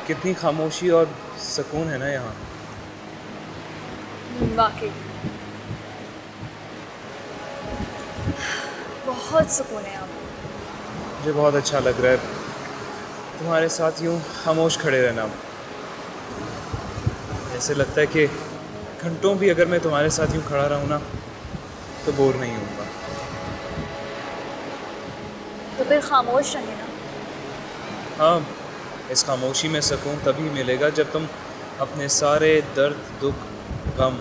कितनी खामोशी और सुकून है ना यहाँ। वाकई बहुत सुकून है यहाँ पे। मुझे बहुत अच्छा लग रहा है तुम्हारे साथ यूँ खामोश खड़े रहना। ऐसे लगता है कि घंटों भी अगर मैं तुम्हारे साथ यूँ खड़ा रहूँ ना तो बोर नहीं होऊंगा। तो फिर खामोश रहे ना। हाँ, इस खामोशी में सुकून तभी मिलेगा जब तुम अपने सारे दर्द दुख गम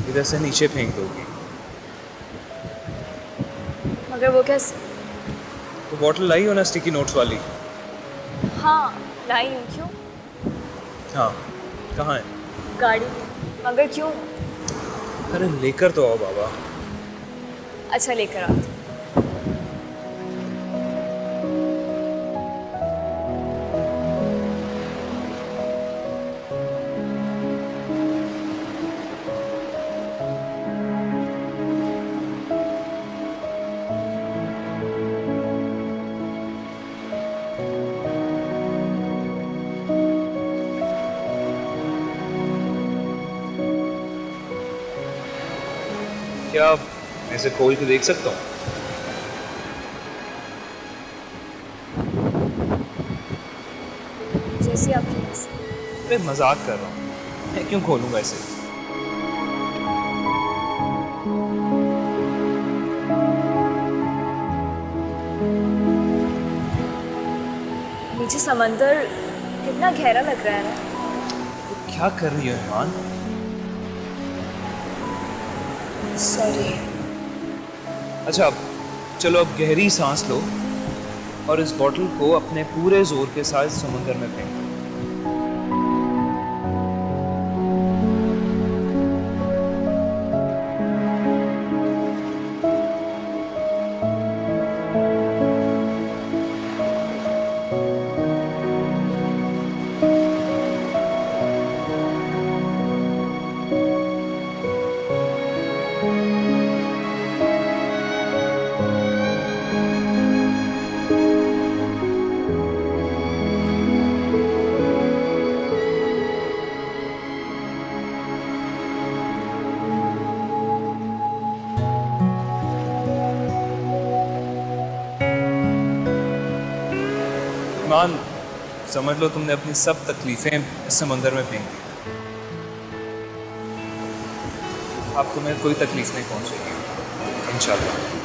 इधर से नीचे फेंक दोगी। मगर वो कैसे? तो बॉटल लाई हो ना स्टिकी नोट्स वाली? हाँ लाई हूँ। क्यों? हाँ, कहाँ है? गाड़ी में। मगर क्यों? अरे लेकर तो आओ बाबा। अच्छा लेकर आती हूँ। क्या मैं इसे खोल के देख सकता हूँ? जैसी आपकी मर्जी। अरे मजाक कर रहा हूँ, मैं क्यों खोलूँगा इसे? नीचे समंदर कितना गहरा लग रहा है ना। तो क्या कर रही हो ईमान? सॉरी। अच्छा चलो अब गहरी सांस लो और इस बॉटल को अपने पूरे जोर के साथ समुंदर में फेंको। ईमान, समझ लो तुमने अपनी सब तकलीफें इस समंदर में फेंक दी। अब तुम्हें कोई तकलीफ नहीं पहुंचेगी इंशाल्लाह।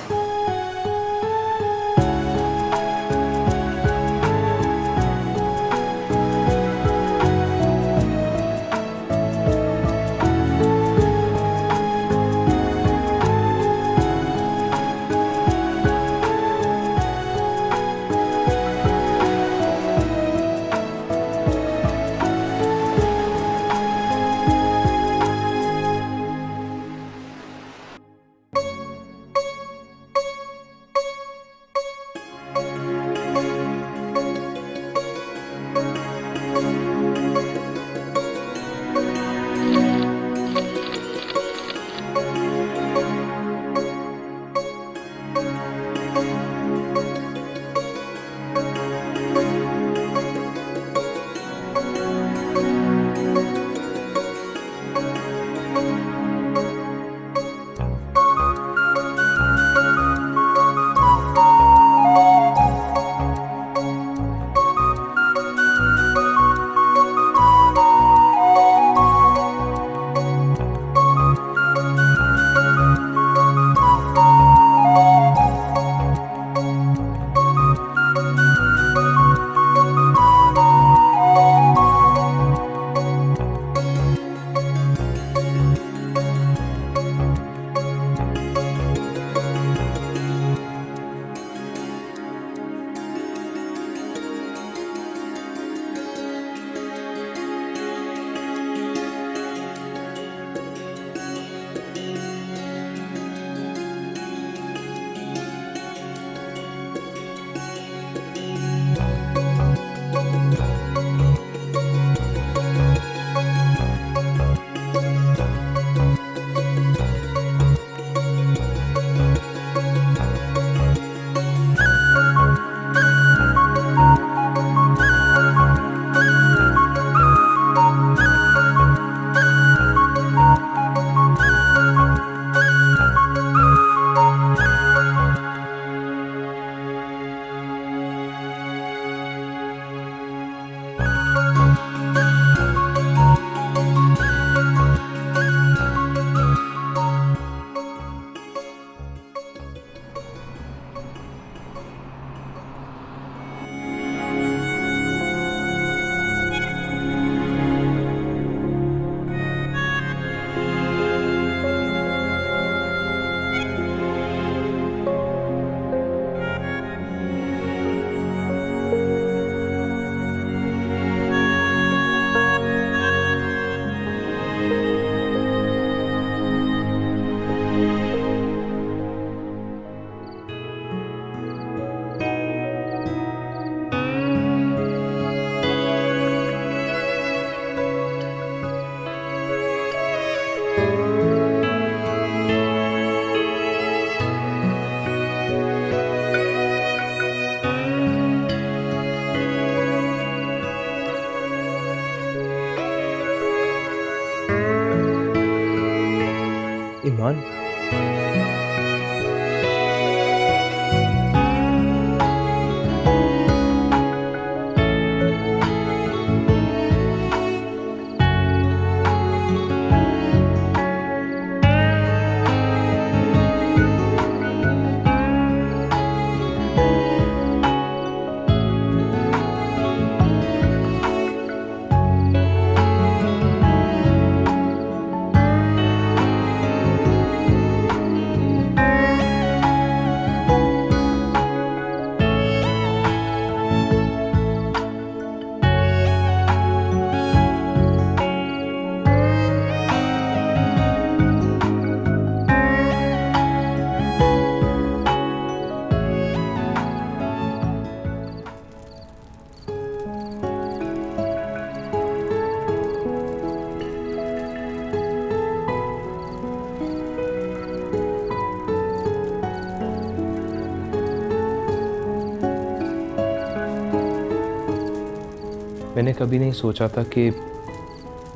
मैंने कभी नहीं सोचा था कि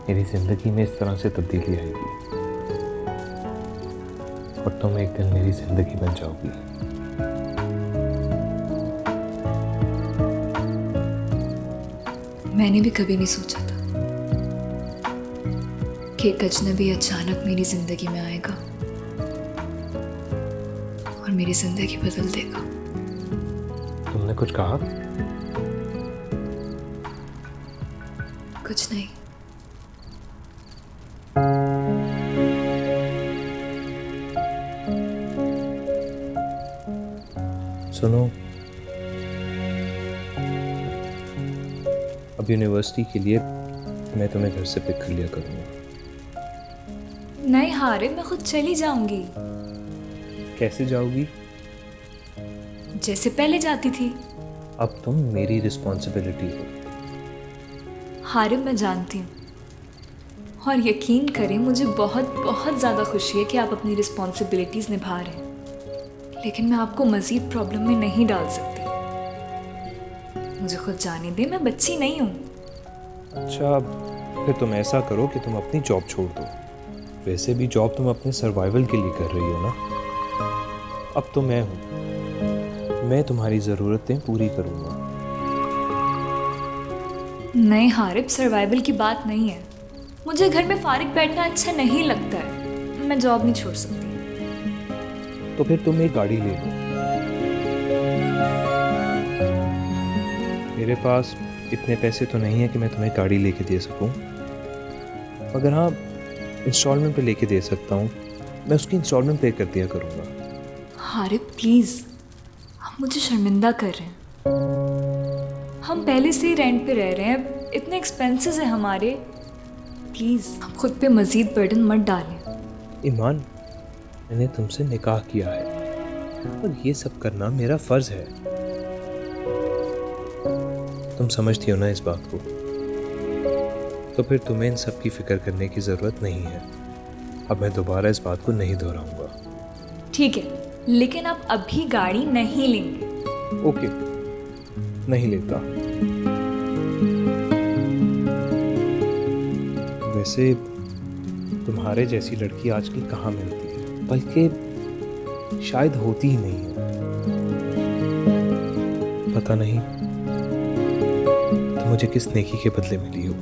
मेरी ज़िंदगी में इस तरह से तब्दीली आएगी और तुम एक दिन मेरी ज़िंदगी बन जाओगी। मैंने भी कभी नहीं सोचा था कि एक अजनबी अचानक मेरी जिंदगी में आएगा और मेरी जिंदगी बदल देगा। तुमने कुछ कहा? कुछ नहीं। सुनो, अब यूनिवर्सिटी के लिए मैं तुम्हें घर से पिक कर लिया करूँगा। नहीं हारिम, मैं खुद चली जाऊंगी। कैसे जाओगी? जैसे पहले जाती थी। अब तुम मेरी रिस्पॉन्सिबिलिटी हो। हारिम, मैं जानती हूँ और यकीन करें मुझे बहुत बहुत ज़्यादा खुशी है कि आप अपनी रिस्पॉन्सिबिलिटीज़ निभा रहे हैं, लेकिन मैं आपको मज़ीद प्रॉब्लम में नहीं डाल सकती। मुझे खुद जाने दें, मैं बच्ची नहीं हूँ। अच्छा, फिर तुम ऐसा करो कि तुम अपनी जॉब छोड़ दो। वैसे भी जॉब तुम अपने सर्वाइवल के लिए कर रही हो ना। अब तो मैं हूँ, मैं तुम्हारी ज़रूरतें पूरी करूँगा। नहीं हारिब, सर्वाइवल की बात नहीं है। मुझे घर में फारिग बैठना अच्छा नहीं लगता है। मैं जॉब नहीं छोड़ सकती। तो फिर तुम एक गाड़ी ले लो। मेरे पास इतने पैसे तो नहीं है कि मैं तुम्हें गाड़ी लेके दे सकूं, मगर हाँ, इंस्टॉलमेंट पे लेके दे सकता हूँ। मैं उसकी इंस्टॉलमेंट पे कर दिया करूँगा। हारिब प्लीज़, आप मुझे शर्मिंदा कर रहे हैं। हम पहले से ही रेंट पे रह रहे हैं, इतने एक्सपेंसेस हैं हमारे। प्लीज़ आप खुद पे मज़ीद बर्डन मत डालें। ईमान, मैंने तुमसे निकाह किया है और ये सब करना मेरा फ़र्ज़ है। तुम समझती हो ना इस बात को? तो फिर तुम्हें इन सब की फ़िक्र करने की ज़रूरत नहीं है। अब मैं दोबारा इस बात को नहीं दोहराऊंगा। ठीक है, लेकिन आप अभी गाड़ी नहीं लेंगे। ओके, नहीं लेता। वैसे तुम्हारे जैसी लड़की आजकल कहाँ मिलती है, बल्कि शायद होती ही नहीं है। पता नहीं तो मुझे किस नेकी के बदले मिली हो।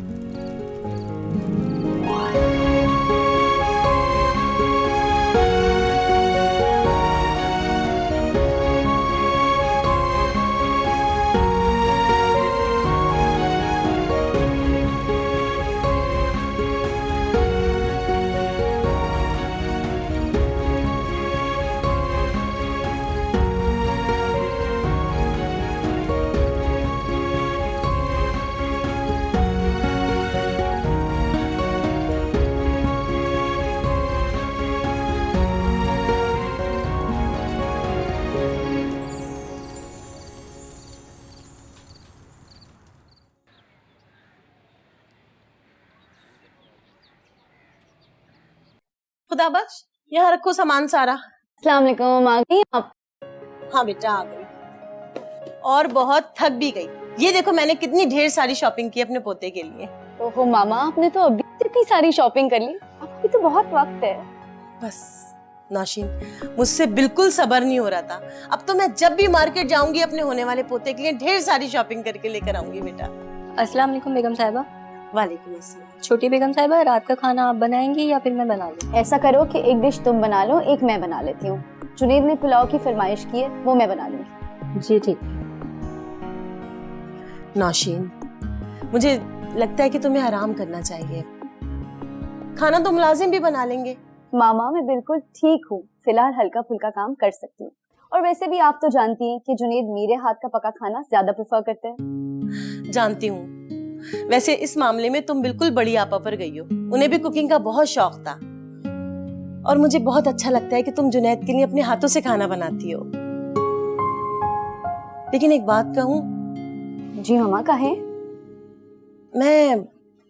खुदा बख्श, यहाँ रखो सामान सारा। अस्सलाम वालेकुम, आ गई आप? हाँ बेटा, आ गई और बहुत थक भी गई। ये देखो मैंने कितनी ढेर सारी शॉपिंग की अपने पोते के लिए। ओहो मामा, आपने तो अभी इतनी सारी शॉपिंग कर ली। आपकी तो बहुत वक्त है। बस नौशीन, मुझसे बिल्कुल सब्र नहीं हो रहा था। अब तो मैं जब भी मार्केट जाऊंगी अपने होने वाले पोते के लिए ढेर सारी शॉपिंग करके लेकर आऊंगी बेटा। अस्सलाम वालेकुम बेगम साहिबा। वालेकुम अस्सलाम। छोटी बेगम साहिबा, रात का खाना आप बनाएंगी या फिर मैं बना लूं? ऐसा करो कि एक डिश तुम बना लो, एक मैं बना लेती हूँ। जुनेद ने पुलाव की फरमाइश की है, वो मैं बना लूंगी। जी ठीक। नौशीन, मुझे लगता है कि तुम्हें आराम करना चाहिए। खाना तो मुलाजिम भी बना लेंगे। मामा मैं बिल्कुल ठीक हूँ, फिलहाल हल्का फुल्का काम कर सकती हूँ। और वैसे भी आप तो जानती हैं कि जुनेद मेरे हाथ का पका खाना ज्यादा प्रेफर करते हैं। जानती हूँ, वैसे इस मामले में तुम बिल्कुल बड़ी आपा पर गई हो। उन्हें भी कुकिंग का बहुत शौक था और मुझे बहुत अच्छा लगता है कि तुम जुनैद के लिए अपने हाथों से खाना बनाती हो। लेकिन एक बात कहूँ? जी मामा कहें। मैं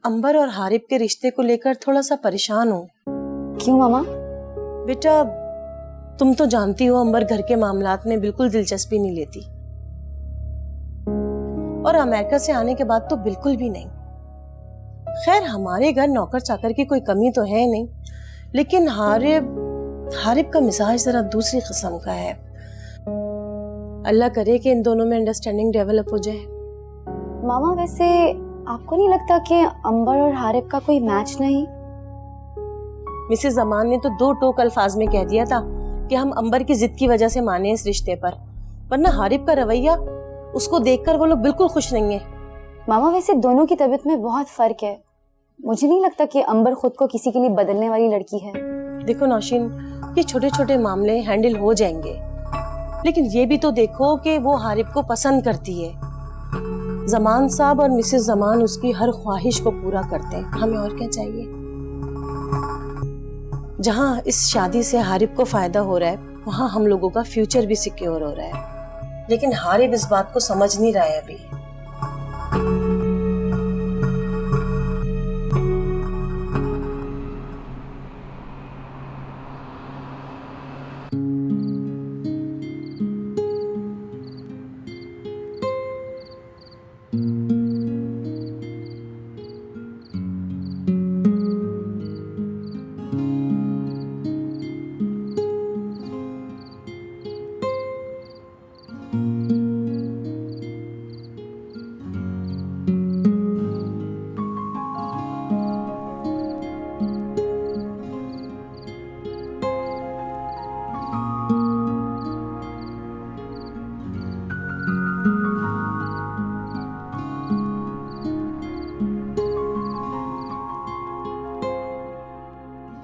अंबर और हारिब के रिश्ते को लेकर थोड़ा सा परेशान हूँ। क्यों मामा? बेटा, तुम तो जानती हो अंबर घर के मामलात में बिल्कुल दिलचस्पी नहीं लेती और अमेरिका से आने के बाद तो बिल्कुल भी नहीं। खैर, हमारे घर नौकर चाकर की कोई कमी तो है नहीं, लेकिन हारिब का मिजाज जरा दूसरी किस्म का है। अल्लाह करे कि इन दोनों में अंडरस्टैंडिंग डेवलप हो जाए। मामा वैसे आपको नहीं लगता कि अंबर और हारिब का कोई मैच नहीं? मिसेस जमान ने तो दो टोक अल्फाज में कह दिया था कि हम अंबर की जिद की वजह से माने इस रिश्ते पर, वरना हारिब का रवैया, उसको देखकर वो लोग बिल्कुल खुश नहीं है। मामा वैसे दोनों की तबीयत में बहुत फर्क है। मुझे नहीं लगता कि अंबर खुद को किसी के लिए बदलने वाली लड़की है। देखो नौशीन, ये छोटे छोटे मामले हैंडल हो जाएंगे, लेकिन ये भी तो देखो कि वो हारिब को पसंद करती है। जमान साहब और मिसेस जमान उसकी हर ख्वाहिश को पूरा करते हैं, हमें और क्या चाहिए। जहां इस शादी से हारिब को फायदा हो रहा है, वहां हम लोगों का फ्यूचर भी सिक्योर हो रहा है। लेकिन हारिब इस बात को समझ नहीं रहा है अभी।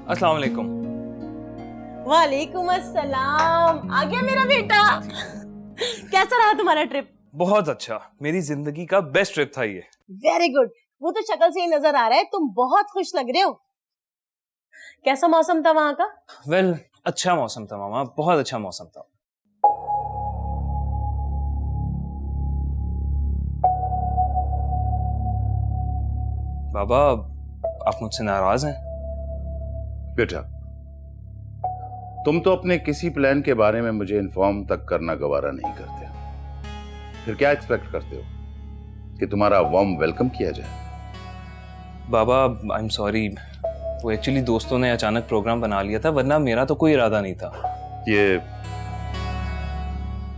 अस्सलाम वालेकुम। वालेकुम अस्सलाम। आ गया मेरा बेटा। कैसा रहा तुम्हारा ट्रिप? बहुत अच्छा, मेरी जिंदगी का बेस्ट ट्रिप था ये। Very good. वो तो शक्ल से ही नजर आ रहा है, तुम बहुत खुश लग रहे हो। कैसा मौसम था वहां का? वेल, अच्छा मौसम था मामा, बहुत अच्छा मौसम था। बाबा, आप मुझसे नाराज हैं? बेटा, तुम तो अपने किसी प्लान के बारे में मुझे इन्फॉर्म तक करना गवारा नहीं करते, फिर क्या एक्सपेक्ट करते हो कि तुम्हारा वार्म वेलकम किया जाए? बाबा, आई एम सॉरी, वो एक्चुअली दोस्तों ने अचानक प्रोग्राम बना लिया था, वरना मेरा तो कोई इरादा नहीं था। ये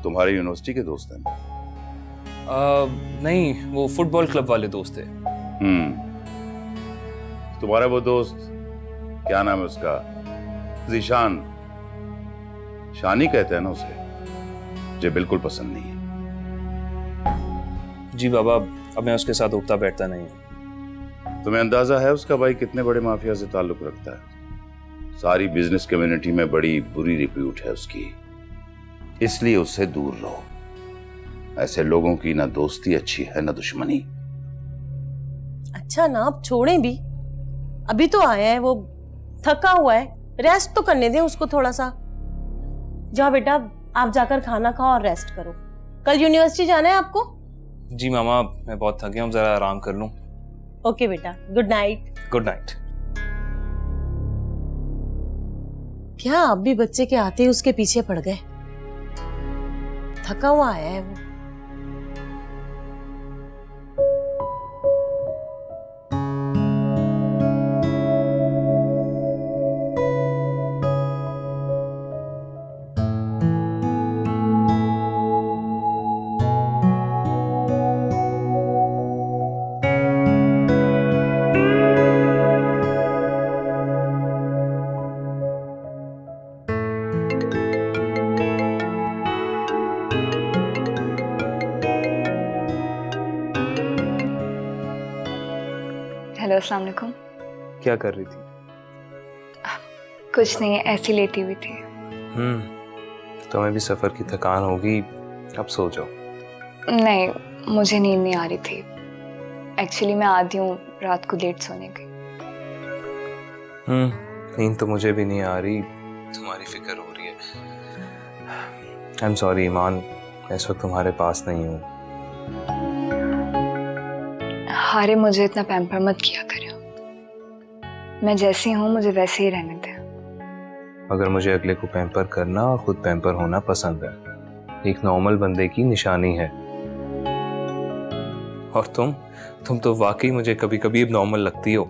तुम्हारे यूनिवर्सिटी के दोस्त हैं? नहीं, वो फुटबॉल क्लब वाले दोस्त थे। तुम्हारा वो दोस्त, क्या नाम है उसका? जीशान, शानी कहते हैं ना उसे, मुझे बिल्कुल पसंद नहीं है। जी बाबा, अब मैं उसके साथ उठता बैठता नहीं। तुम्हें अंदाजा है उसका भाई कितने बड़े माफिया से ताल्लुक रखता है? सारी बिजनेस कम्युनिटी में बड़ी बुरी रिप्यूट है उसकी, इसलिए उससे दूर रहो। ऐसे लोगों की ना दोस्ती अच्छी है ना दुश्मनी। अच्छा ना, आप छोड़ें भी, अभी तो आया है, वो थका हुआ है, रेस्ट तो करने दें उसको थोड़ा सा। जाओ बेटा, आप जाकर खाना खाओ और रेस्ट करो। कल यूनिवर्सिटी जाना है आपको? जी मामा, मैं बहुत थक गया हूँ, जरा आराम कर लूँ। ओके बेटा, गुड नाइट। Good night. क्या आप भी बच्चे के आते ही उसके पीछे पड़ गए? थका हुआ आया है वो। हेलो, अस्सलाम वालेकुम। क्या कर रही थी? कुछ नहीं, ऐसी लेटी हुई थी। तुम्हें भी सफ़र की थकान होगी, अब सो जाओ। नहीं, मुझे नींद नहीं आ रही थी। एक्चुअली मैं आदी हूँ रात को लेट सोने की। नींद तो मुझे भी नहीं आ रही, तुम्हारी फिक्र हो रही है। आई एम सॉरी ईमान, मैं इस वक्त तुम्हारे पास नहीं हूँ। हारे, मुझे इतना पैम्पर मत किया करो। मैं जैसी हूँ मुझे वैसे ही रहने दे। मगर मुझे अगले को पैम्पर करना और खुद पैम्पर होना पसंद है, एक नॉर्मल बंदे की निशानी है। और तुम तो वाकई मुझे कभी कभी अब नॉर्मल लगती हो।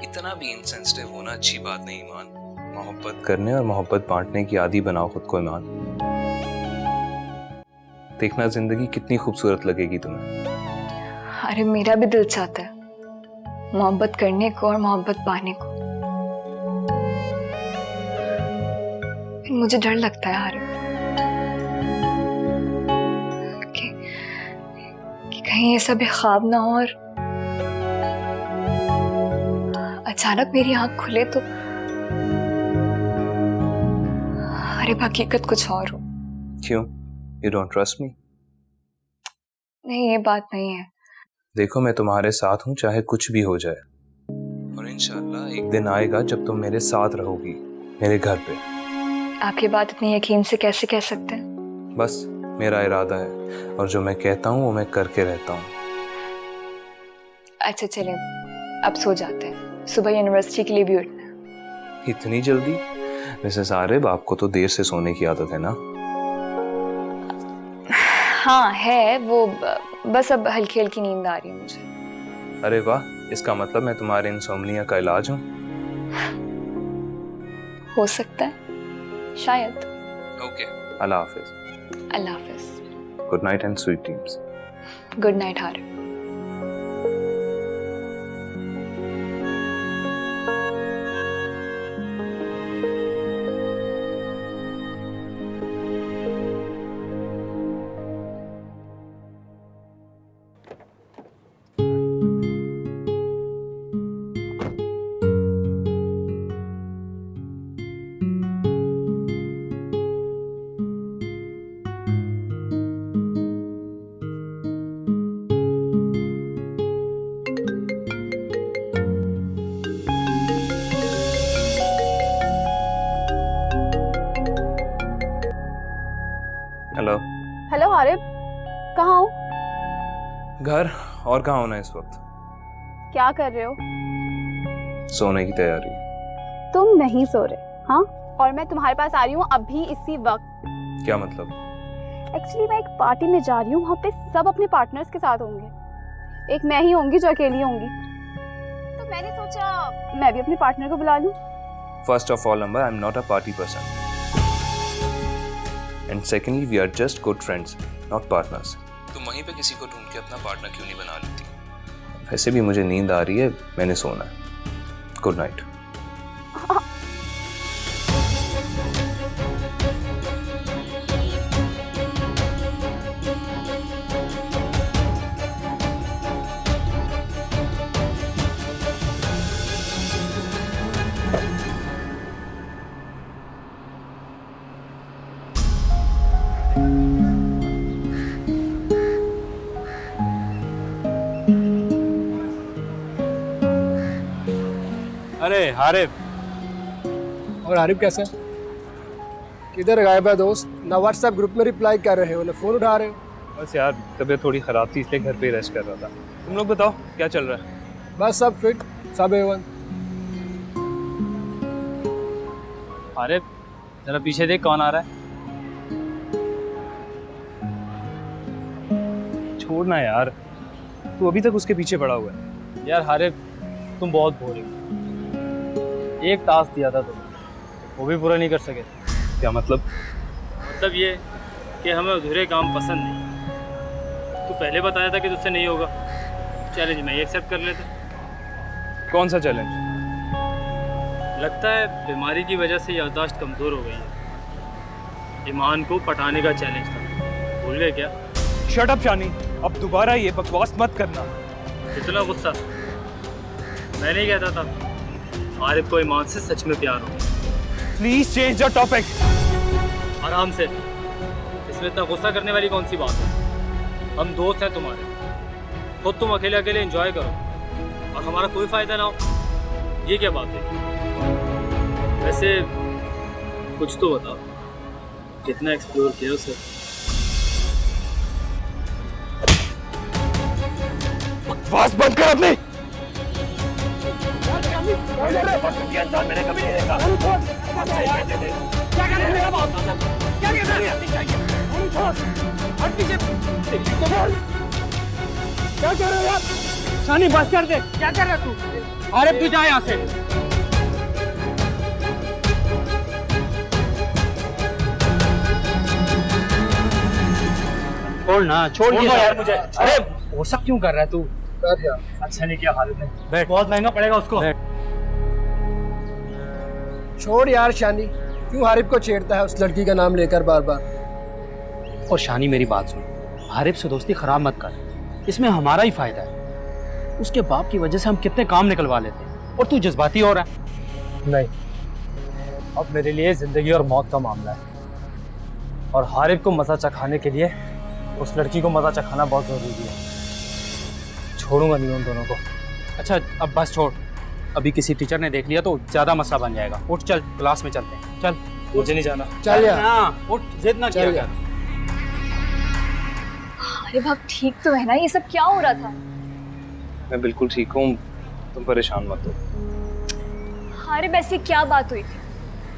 इतना भी इनसेंसिटिव होना अच्छी बात नहीं ईमान। मोहब्बत करने और मोहब्बत बांटने की आदी बनाओ खुद को ईमान। देखना जिंदगी कितनी खूबसूरत लगेगी तुम्हें। अरे मेरा भी दिल चाहता है मोहब्बत करने को और मोहब्बत पाने को, लेकिन मुझे डर लगता है हारे कि कहीं ये सब एक ख्वाब ना हो और अचानक मेरी आंख खुले तो अरे हकीकत कुछ और हो। क्यों? You don't trust me? नहीं, ये बात नहीं है। देखो, मैं तुम्हारे साथ हूँ चाहे कुछ भी हो जाए, और इंशाल्लाह एक दिन आएगा जब तुम मेरे साथ रहोगी मेरे घर पे। आप ये बात इतनी यकीन से कैसे कह सकते हैं? बस मेरा इरादा है, और जो मैं कहता हूँ वो मैं करके रहता हूँ। अच्छा चलिए, अब सो जाते हैं, सुबह यूनिवर्सिटी के लिए भी उठना है। इतनी जल्दी? मिसेस आरिब, आपको तो देर से सोने की आदत है ना? हाँ है, वो बस अब हल्की हल्की नींद आ रही है मुझे। अरे वाह, इसका मतलब मैं तुम्हारे इंसोम्निया का इलाज हूँ। हो सकता है, शायद। ओके, अल्लाह हाफिज। अल्लाह हाफिज। Good night and sweet dreams. Good night Harib. Hello. Hello Harib, कहाँ हो? घर, और कहाँ होना इस वक्त? क्या कर रहे हो? सोने की तैयारी। तुम नहीं सो रहे? हाँ, और मैं तुम्हारे पास आ रही हूँ अभी इसी वक्त। क्या मतलब? एक्चुअली मैं एक पार्टी में जा रही हूँ, वहाँ पे सब अपने पार्टनर्स के साथ होंगे, एक मैं ही होंगी जो अकेली होंगी। तो मैंने सोचा मैं भी अपने पार्टनर को बुला लूँ। First of all number, I am not a party person, and secondly we are just good friends, not partners. तुम वहीं पे किसी को ढूंढ के अपना पार्टनर क्यों नहीं बना लेती? वैसे भी मुझे नींद आ रही है, मैंने सोना है। Good night. अरे हारिब। और हारिब कैसे? किधर गायब है दोस्त? ना व्हाट्सएप ग्रुप में रिप्लाई कर रहे हो, ना फोन उठा रहे हो। बस यार, तबीयत थोड़ी ख़राब थी इसलिए घर पे रेस्ट कर रहा था। तुम लोग बताओ क्या चल रहा है? बस सब फिट, सब A1। हारिब, जरा पीछे देख कौन आ रहा है। छोड़ना यार, तू अभी तक उसके पीछे पड़ा हुआ है। यार हारिब, तुम बहुत बोरिंग। एक टास्क दिया था तुमने, वो भी पूरा नहीं कर सके। क्या मतलब? मतलब ये कि हमें अधूरे काम पसंद नहीं। तू पहले बताया था कि तुझसे नहीं होगा। चैलेंज मैं एक्सेप्ट कर लेता। कौन सा चैलेंज? लगता है बीमारी की वजह से याददाश्त कमज़ोर हो गई है। ईमान को पटाने का चैलेंज था, भूल गए क्या? शट अप शानी, अब दोबारा ये बकवास मत करना। इतना गुस्सा? मैं नहीं कहता था। आरिफ को ईमान से सच में प्यार हो। Please change the topic. आराम से, इसमें इतना गुस्सा करने वाली कौन सी बात है? हम दोस्त हैं तुम्हारे, खुद तुम अकेले अकेले एंजॉय करो और हमारा कोई फायदा ना हो, ये क्या बात है? वैसे कुछ तो बताओ, कितना एक्सप्लोर किया उसे? बकवास बंद कर अपनी। क्या कर रहे हो यार? शानी बस कर दे। क्या कर रहा तू? आरिफ तू जा यहाँ से। छोड़ ना, छोड़ यार मुझे। अरे वो सब क्यों कर रहा है तू? कर यार। अच्छा नहीं किया खालिद ने। बैठ, बहुत महंगा पड़ेगा उसको। छोड़ यार शानी, क्यों हारिफ को छेड़ता है उस लड़की का नाम लेकर बार बार? और शानी मेरी बात सुन, हारिफ से दोस्ती खराब मत कर, इसमें हमारा ही फायदा है। उसके बाप की वजह से हम कितने काम निकलवा लेते हैं और तू जज्बाती हो रहा है। नहीं, अब मेरे लिए जिंदगी और मौत का मामला है और हारिफ को मजा चखाने के लिए उस लड़की को मजा चखाना बहुत जरूरी है। छोड़ूंगा नहीं उन दोनों को। अच्छा अब बस छोड़, अभी किसी टीचर ने देख लिया तो ज्यादा मसला बन जाएगा। उठ चल, क्लास में चलते हैं। चल। मुझे नहीं जाना। चल यार। हाँ, उठ, जिद ना किया कर। अरे भाग, ठीक तो है ना? ये सब क्या हो रहा था? मैं बिल्कुल ठीक हूँ, तुम परेशान मत हो। अरे वैसे क्या बात हुई थी?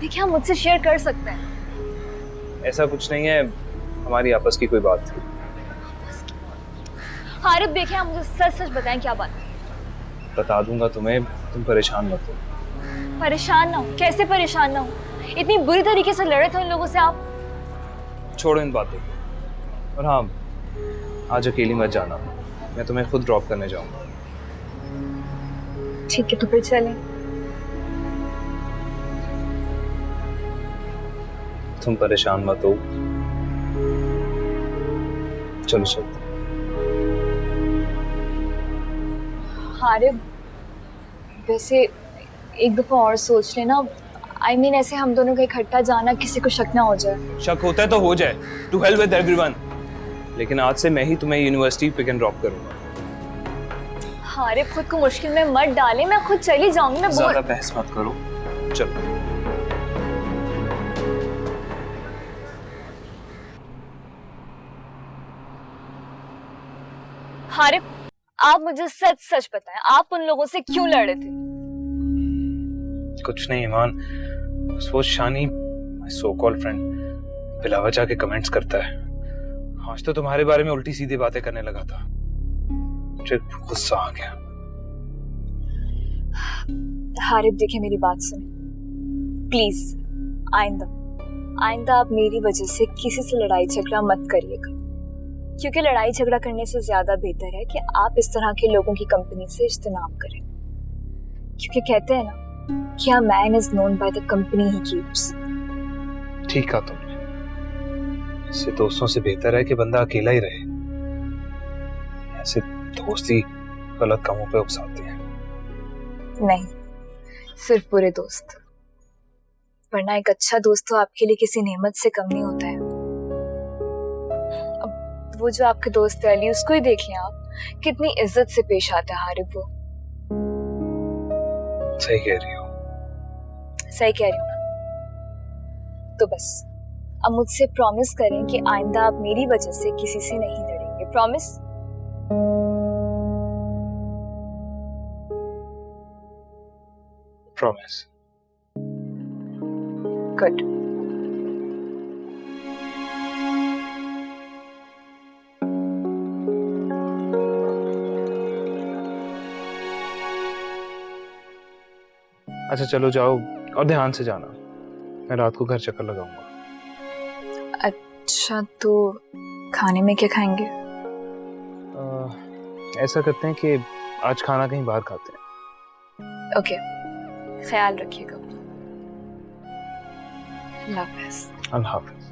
देखिए, आप मुझसे शेयर कर सकते हैं। ऐसा कुछ नहीं है, हमारी आपस की कोई बात थी। आरिफ देखिए, आप मुझे सच सच बताएं क्या बात है। बता दूंगा तुम्हें, तुम परेशान मत हो। परेशान ना हो? कैसे परेशान ना हो? इतनी बुरी तरीके से लड़े थे उन लोगों से आप। छोड़ो इन बातों को। और हाँ, आज अकेली मत जाना, मैं तुम्हें खुद ड्रॉप करने जाऊंगा। ठीक है, तो फिर चलें। तुम परेशान मत हो, चलो चलते। आरिफ, वैसे एक दफा और सोच लेना। I mean, ऐसे हम दोनों का इकट्ठा जाना, किसी को शक ना हो जाए। शक होता है तो हो जाए, टू हेल विद एवरीवन। लेकिन आज से मैं ही तुम्हें यूनिवर्सिटी पिक एंड ड्रॉप करूंगा। आरिफ, खुद को मुश्किल में मत डाले, मैं खुद चली जाऊंगी। मैं ज्यादा बहस मत करो, चलो। आरिफ, आप मुझे सच सच बताएं, आप उन लोगों से क्यों लड़े थे? कुछ नहीं ईमान, बस वो शानी, माय सो कॉल्ड फ्रेंड, बिला वजह के कमेंट्स करता है। आज तो तुम्हारे बारे में उल्टी सीधी बातें करने लगा था, मुझे गुस्सा आ गया। आरिफ देखिए, मेरी बात सुने प्लीज। आइंदा आप मेरी वजह से किसी से लड़ाई झगड़ा मत करिएगा, क्योंकि लड़ाई झगड़ा करने से ज्यादा बेहतर है कि आप इस तरह के लोगों की कंपनी से इज्तिनाब करें, क्योंकि कहते हैं ना कि a man is known by the company he keeps। ठीक कहा तुमने, ऐसे दोस्तों से बेहतर है कि बंदा अकेला ही रहे। ऐसे दोस्ती गलत कामों पे उकसाते हैं। नहीं, सिर्फ बुरे दोस्त, वरना एक अच्छा दोस्त तो आपके लिए किसी नेमत से कम नहीं होता है। अब वो जो आपके दोस्त है अली, उसको ही देख लें आप, कितनी इज्जत से पेश आता है आरिफ वो। सही कह रही हो। सही कह रही हूँ ना? तो बस अब मुझसे प्रॉमिस करें कि आइंदा आप मेरी वजह से किसी से नहीं लड़ेंगे। प्रॉमिस? प्रॉमिस। गुड। अच्छा चलो जाओ, और ध्यान से जाना, मैं रात को घर चक्कर लगाऊंगा। अच्छा, तो खाने में क्या खाएंगे? ऐसा करते हैं कि आज खाना कहीं बाहर खाते हैं। ओके, ख्याल रखिएगा। अल्लाह हाफ़िज़। अल्लाह हाफ़िज़।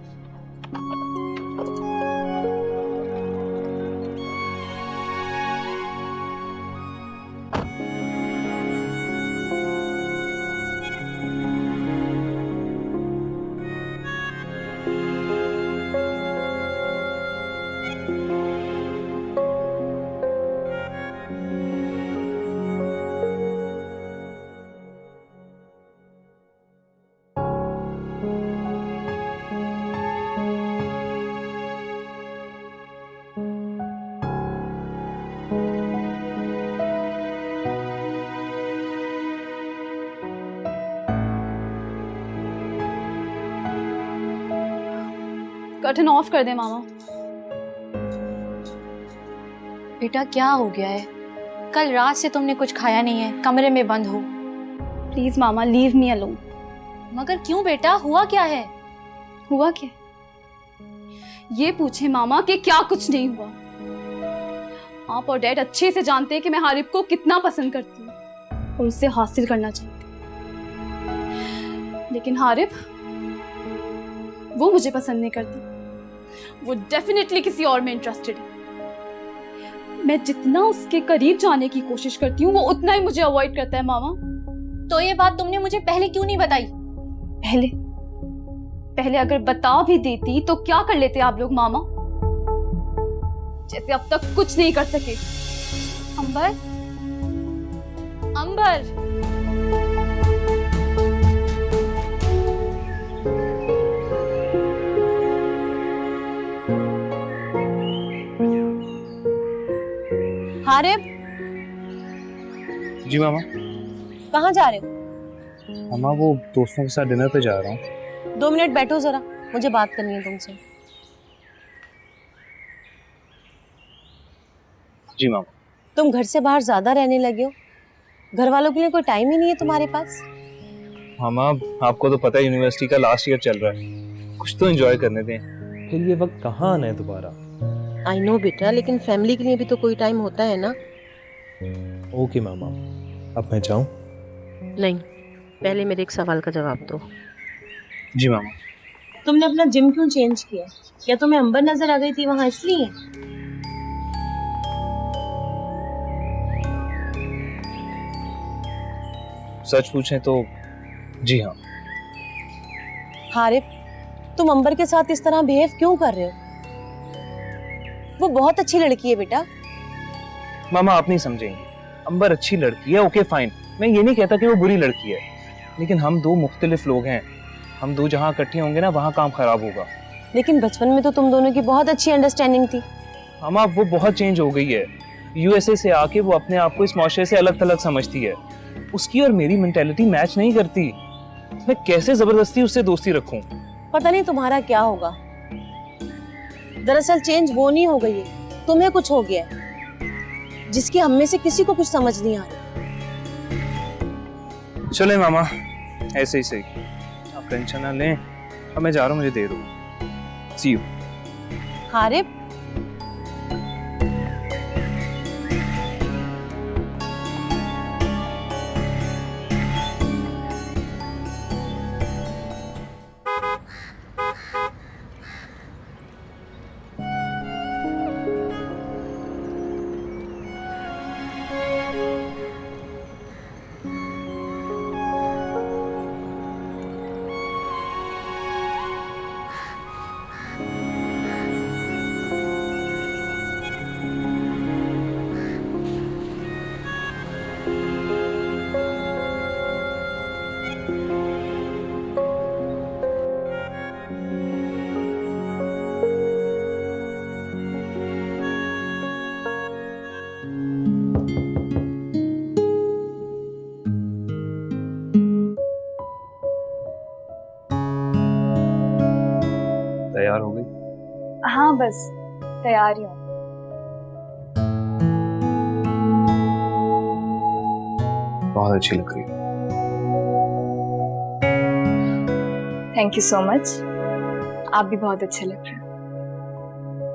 कर्टन ऑफ कर दे मामा। बेटा क्या हो गया है? कल रात से तुमने कुछ खाया नहीं है, कमरे में बंद हो। Please mama, leave me alone. मगर क्यों बेटा, हुआ क्या है? हुआ क्या? ये पूछे मामा कि क्या कुछ नहीं हुआ। आप और डैड अच्छे से जानते हैं कि मैं हारिब को कितना पसंद करती हूँ और उससे हासिल करना चाहती हूँ, लेकिन हारिब वो मुझे पसंद नहीं करती। वो डेफिनेटली किसी और में इंटरेस्टेड है। मैं जितना उसके करीब जाने की कोशिश करती हूँ वो उतना ही मुझे अवॉइड करता है मामा। तो ये बात तुमने मुझे पहले क्यों नहीं बताई? पहले अगर बता भी देती तो क्या कर लेते आप लोग मामा? जैसे अब तक कुछ नहीं कर सके। अंबर, अंबर, हारिब, जी मामा। कहाँ जा रहे हो? मामा वो दोस्तों के साथ डिनर पे जा रहा हूँ। 2 मिनट बैठो जरा, मुझे बात करनी है तुमसे। जी मामा। तुम घर से बाहर ज्यादा रहने लगे हो, घर वालों के लिए कोई टाइम ही नहीं है तुम्हारे पास? मामा आपको तो पता है यूनिवर्सिटी का लास्ट ईयर चल रहा है, कुछ तो एंजॉय करने दें। फिर ये वक्त कहाँ आना है दोबारा? आई नो बेटा, लेकिन फैमिली के लिए भी तो कोई टाइम होता है ना। ओके मामा, अब मैं जाऊँ? नहीं, पहले मेरे एक सवाल का जवाब दो। जी मामा। तुमने अपना जिम क्यों चेंज किया? क्या तुम्हें अंबर नजर आ गई थी वहां इसलिए? सच पूछें तो जी हाँ। हारिब, तुम अंबर के साथ इस तरह बिहेव क्यों कर रहे हो? वो बहुत अच्छी लड़की है बेटा। मामा आप नहीं समझेंगे, अंबर अच्छी लड़की है, ओके फाइन। मैं ये नहीं कहता कि वो बुरी लड़की है, लेकिन हम दो मुख्तलिफ लोग हैं। हम दो जहाँ इकट्ठे होंगे ना वहाँ काम खराब होगा। लेकिन बचपन में तो तुम दोनों की बहुत अच्छी अंडरस्टैंडिंग थी। मामा वो बहुत चेंज हो गई है। यूएसए से आके वो अपने आप को इस माशरे से अलग थलग समझती है। उसकी और मेरी मेंटेलिटी मैच नहीं करती। मैं कैसे जबरदस्ती उससे दोस्ती रखूं? पता नहीं तुम्हारा क्या होगा। दरअसल चेंज वो नहीं हो गई है, तुम्हें कुछ हो गया है जिसकी हम में से किसी को कुछ समझ नहीं आ रही। चले मामा, ऐसे ही सही, आप टेंशन ना लें। अब मैं जा रहा हूँ, मुझे देर हो। सी यू। हारिब, तैयार हो गई? हाँ बस तैयार ही हूँ। बहुत अच्छी लग रही है। Thank you so much. आप भी बहुत अच्छे लग रहे हैं।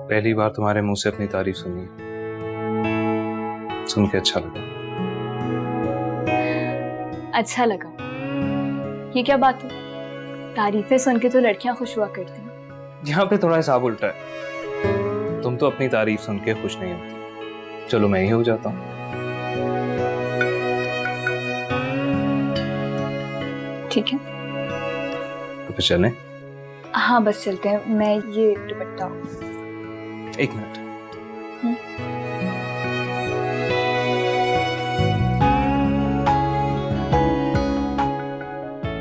पहली बार तुम्हारे मुंह से अपनी तारीफ सुनी, सुन के अच्छा लगा। अच्छा लगा? ये क्या बात है? तारीफें सुन के तो लड़कियां खुश हुआ करती हैं। यहाँ पे थोड़ा हिसाब उल्टा है। तुम तो अपनी तारीफ सुन के खुश नहीं होती। चलो मैं ही हो जाता हूँ। ठीक है, तो फिर चलें? हाँ बस चलते हैं। मैं ये दुपट्टा। एक मिनट।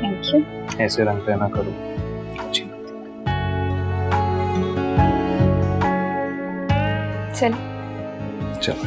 Thank you. ऐसे रंग पहना करो, अच्छी लगती चल। है। चलो।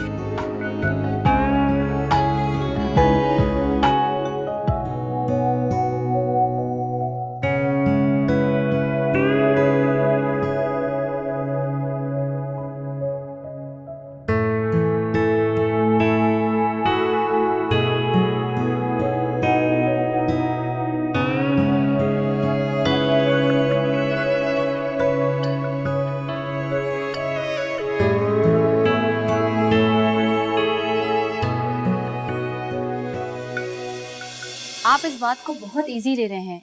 बात को बहुत इजी ले रहे हैं।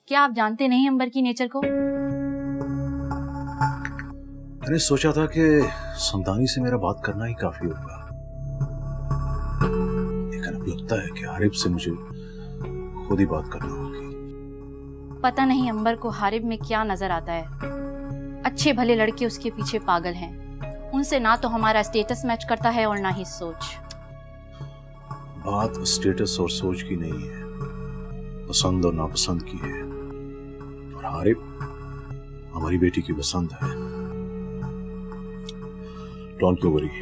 क्या आप जानते नहीं अंबर की नेचर को? मैंने सोचा था कि संतानी से मेरा बात करना ही काफी होगा, लेकिन अब लगता है कि हारिब से मुझे खुद ही बात करना होगी। पता नहीं अंबर को हारिब में क्या नजर आता है। अच्छे भले लड़के उसके पीछे पागल हैं। उनसे ना तो हमारा स्टेटस मैच करता है और ना ही सोच। बात स्टेटस और सोच की नहीं है, पसंद और नापसंद की है। और हारिब हमारी बेटी की पसंद है। डोंट यू वरी,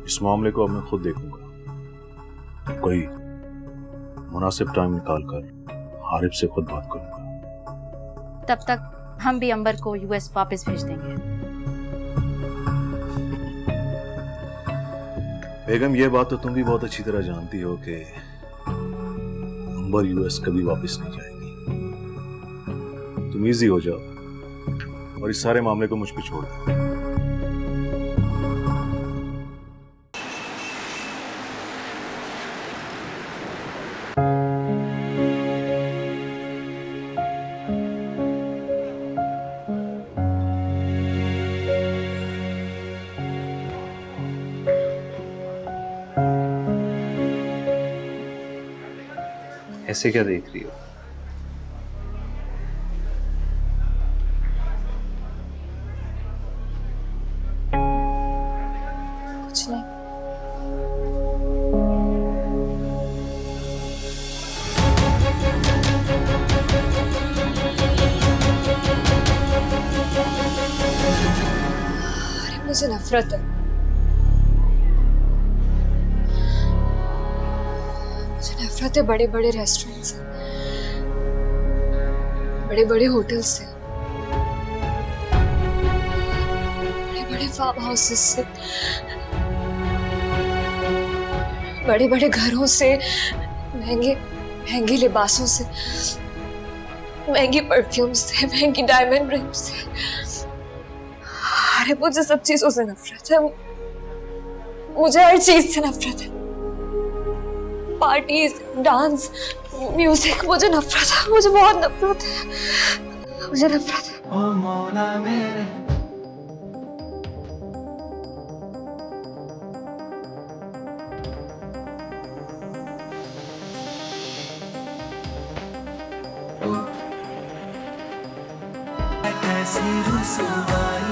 इस मामले को अब मैं खुद देखूंगा। कोई मुनासिब टाइम निकाल कर हारिब से खुद बात करूंगा। तब तक हम भी अंबर को यूएस वापस भेज देंगे। बेगम, ये बात तो तुम भी बहुत अच्छी तरह जानती हो कि अंबर यूएस कभी वापस नहीं जाएगी। तुम इजी हो जाओ और इस सारे मामले को मुझ पे छोड़ दो। ऐसे क्या देख रही हो? कुछ नहीं। अरे मुझे नफरत है। मुझे नफरत है बड़े बड़े रेस्टोरेंट से, बड़े बड़े होटल से, बड़े बड़े फार्म हाउसेस से, बड़े बड़े घरों से, महंगे महंगे लिबासों से, महंगी परफ्यूम से, महंगी डायमंड रिंग्स से। अरे मुझे सब चीजों से नफरत है। मुझे हर चीज से नफरत है। पार्टीज, डांस, म्यूजिक, मुझे नफरत है। मुझे बहुत नफरत है। मुझे नफरत है। ओ मौला मेरे कैसी रुसवाई